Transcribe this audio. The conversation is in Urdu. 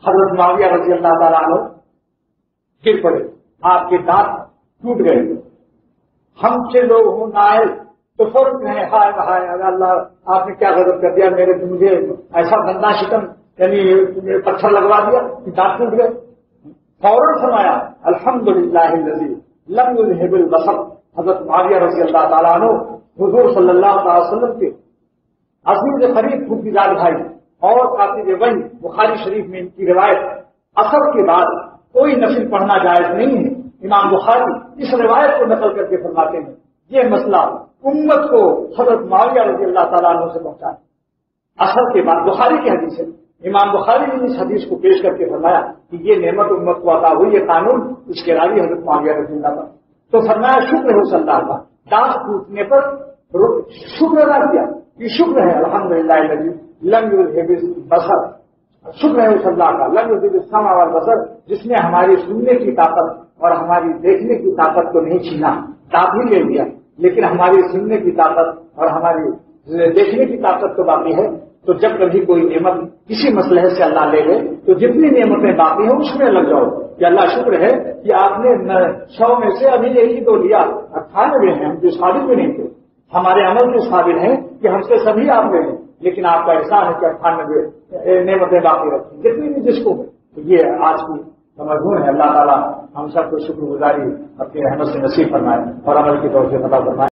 حضرت معاویہ رضی اللہ تعالیٰ عنہ گر پڑے، آپ کے دانت ٹوٹ گئے. ہم سے لوگ ہوں نہ آئے تو فوراً کہیں ہائے ہائے اللہ آپ نے کیا غضب کر دیا، مجھے ایسا گندا شکم یعنی پتھر لگوا دیا کہ دانت ٹوٹ گئے. فوراً فرمایا الحمدللہ الذی لم یذھب البصر. حضرت معاویہ رضی اللہ تعالیٰ عنہ حضور صلی اللہ علیہ وسلم کے عزیز قریب پھوپھیدار بھائی اور کاتب وحی. بخاری شریف میں ان کی روایت عصر کے بعد کوئی نفل پڑھنا جائز نہیں ہے. امام بخاری اس روایت کو نقل کر کے فرماتے ہیں یہ مسئلہ امت کو حضرت معاویہ رضی اللہ تعالیٰ عنہ سے پہنچا ہے. عصر کے بعد بخاری کی حدیث ہے. امام بخاری نے اس حدیث کو پیش کر کے فرمایا کہ یہ نعمت امت کو عطا ہوئی، یہ قانون اس کے راوی حضرت معاویہ رضی اللہ تعالیٰ. تو فرمایا شکر ہے صلی اللہ کا، دانت ٹوٹنے پر شکر ادا کیا. یہ شکر ہے الحمدللہ الذی لم یذھب البصر. شکر ہے صلی اللہ کا لم یذھب السمع والبصر، جس نے ہماری سننے کی طاقت اور ہماری دیکھنے کی طاقت کو نہیں چھینا، دانت ہی لے لیا، لیکن ہماری سننے کی طاقت اور ہماری دیکھنے کی طاقت تو باقی ہے. تو جب کبھی کوئی نعمت کسی مسئلے سے اللہ لے لے تو جتنی نعمتیں باقی ہیں اس میں لگ جاؤ کہ اللہ شکر ہے کہ آپ نے 100 میں سے ابھی یہی تو لیا. 98 ہیں ہم جو قابل بھی نہیں تھے، ہمارے عمل کے قابل ہیں کہ ہم سے سبھی آپ لے لیں، لیکن آپ کا احسان ہے کہ 98 نعمتیں باقی رکھیں جتنی بھی جس کو ہے. تو یہ آج کی مضمون ہے. اللہ تعالیٰ ہم سب کو شکر گزاری اپنی رحمت سے نصیب فرمائے اور عمل کی توفیق عطا فرمائے.